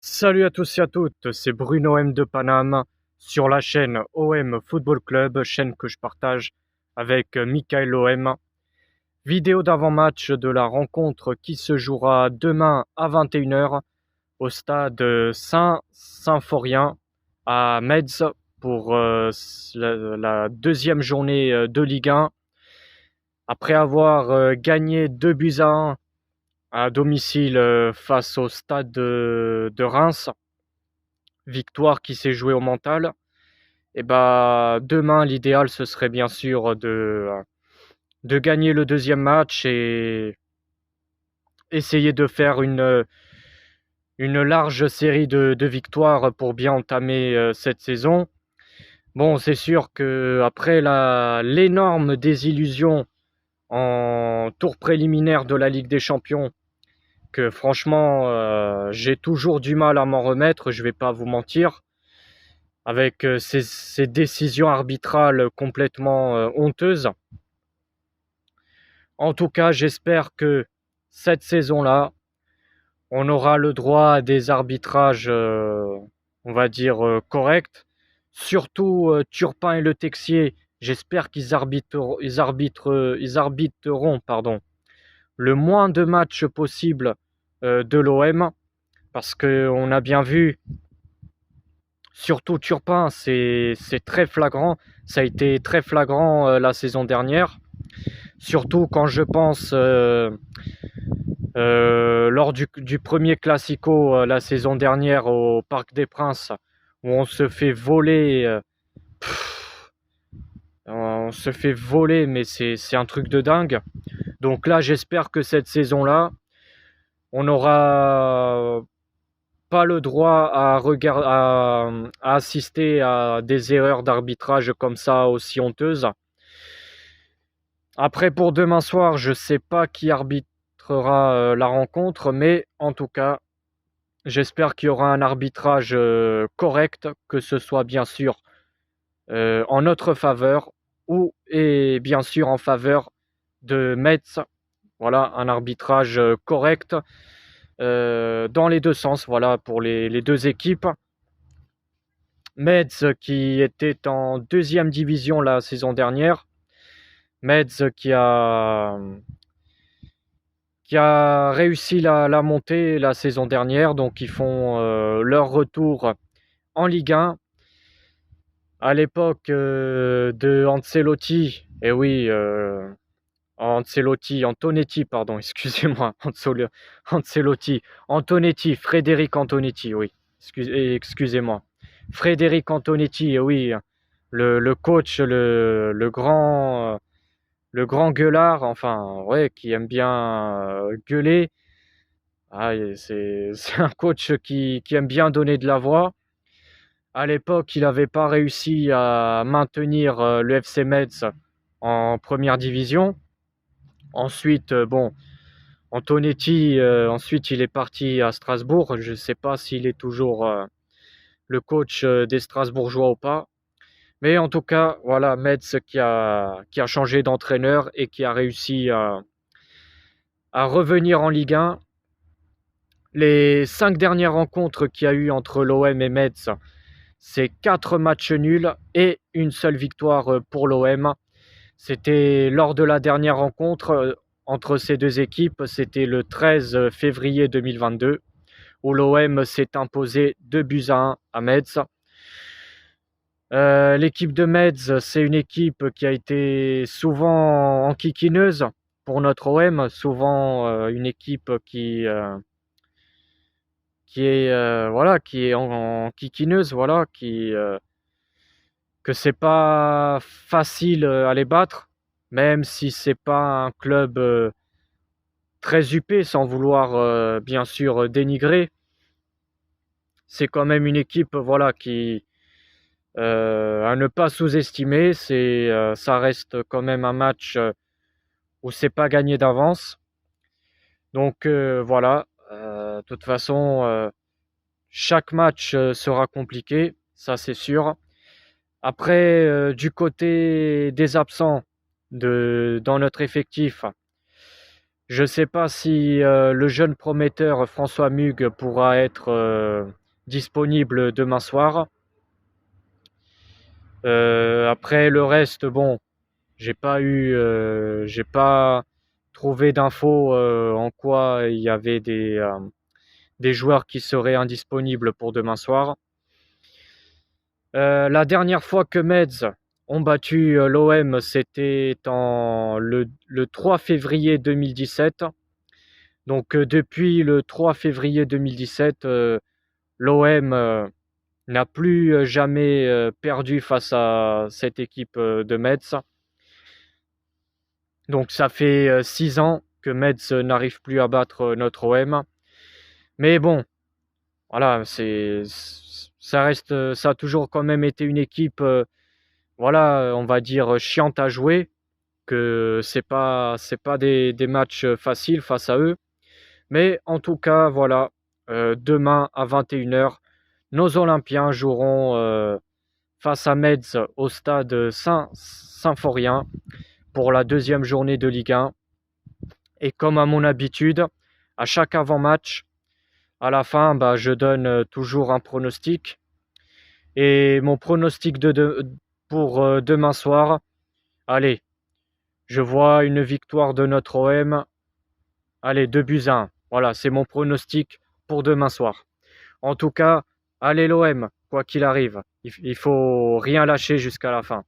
Salut à tous et à toutes, c'est Bruno M de Paname sur la chaîne OM Football Club, chaîne que je partage avec Michael OM. Vidéo d'avant-match de la rencontre qui se jouera demain à 21 h au stade Saint-Symphorien à Metz pour la deuxième journée de Ligue 1. Après avoir gagné 2 buts à 1 à domicile face au stade de Reims, victoire qui s'est jouée au mental. Et bah demain, l'idéal ce serait bien sûr de gagner le deuxième match et essayer de faire une large série de victoires pour bien entamer cette saison. Bon, c'est sûr que après l'énorme désillusion en tour préliminaire de la Ligue des Champions, que franchement j'ai toujours du mal à m'en remettre, je vais pas vous mentir, avec ces décisions arbitrales complètement honteuses. En tout cas, j'espère que cette saison-là, on aura le droit à des arbitrages, on va dire, corrects. Surtout Turpin et Le Texier, j'espère qu'ils arbitreront pardon, le moins de matchs possible de l'OM, parce qu'on a bien vu, surtout Turpin, c'est très flagrant. Ça a été très flagrant la saison dernière. Surtout quand je pense lors du premier Classico la saison dernière au Parc des Princes, où on se fait voler, mais c'est un truc de dingue. Donc là, j'espère que cette saison-là, on n'aura pas le droit à assister à des erreurs d'arbitrage comme ça aussi honteuses. Après, pour demain soir, je ne sais pas qui arbitrera la rencontre, mais en tout cas, j'espère qu'il y aura un arbitrage correct, que ce soit bien sûr en notre faveur et bien sûr en faveur de Metz. Voilà, un arbitrage correct dans les deux sens, voilà, pour les deux équipes. Metz qui était en deuxième division la saison dernière. Metz qui a réussi la montée la saison dernière, donc ils font leur retour en Ligue 1. À l'époque de Ancelotti, et oui, Antonetti, pardon, excusez-moi, Ancelotti, Antonetti, Frédéric Antonetti, oui, excusez-moi. Frédéric Antonetti, oui, le coach, le grand gueulard, enfin, ouais, qui aime bien gueuler. Ah, c'est un coach qui aime bien donner de la voix. À l'époque, il n'avait pas réussi à maintenir le FC Metz en première division. Ensuite, bon, Antonetti, ensuite, il est parti à Strasbourg. Je ne sais pas s'il est toujours le coach des Strasbourgeois ou pas. Mais en tout cas, voilà, Metz qui a changé d'entraîneur et qui a réussi à revenir en Ligue 1. Les 5 dernières rencontres qu'il y a eu entre l'OM et Metz, c'est 4 matchs nuls et une seule victoire pour l'OM. C'était lors de la dernière rencontre entre ces deux équipes, c'était le 13 février 2022, où l'OM s'est imposé 2 buts à 1 à Metz. L'équipe de Metz, c'est une équipe qui a été souvent enquiquineuse pour notre OM, souvent une équipe qui est voilà, qui est en enquiquineuse, voilà, que c'est pas facile à les battre, même si c'est pas un club très huppé, sans vouloir bien sûr dénigrer. C'est quand même une équipe, voilà, qui à ne pas sous-estimer. Ça reste quand même un match où c'est pas gagné d'avance. Donc voilà, de toute façon, chaque match sera compliqué, ça c'est sûr. Après, du côté des absents dans notre effectif, Je ne sais pas si le jeune prometteur François Mugue pourra être disponible demain soir. Après le reste, bon, j'ai pas trouvé d'infos en quoi il y avait des joueurs qui seraient indisponibles pour demain soir. La dernière fois que Meds ont battu l'OM, c'était le 3 février 2017. Donc depuis le 3 février 2017, l'OM n'a plus jamais perdu face à cette équipe de Metz. Donc ça fait 6 ans que Metz n'arrive plus à battre notre OM. Mais bon, voilà, ça a toujours quand même été une équipe, voilà, on va dire chiante à jouer, que c'est pas des matchs faciles face à eux. Mais en tout cas, voilà, demain à 21h, nos Olympiens joueront face à Metz au stade Symphorien pour la deuxième journée de Ligue 1. Et comme à mon habitude, à chaque avant-match, à la fin, bah, je donne toujours un pronostic. Et mon pronostic pour demain soir, allez, je vois une victoire de notre OM. Allez, 2 buts à 1. Voilà, c'est mon pronostic pour demain soir. En tout cas, allez l'OM, quoi qu'il arrive. Il faut rien lâcher jusqu'à la fin.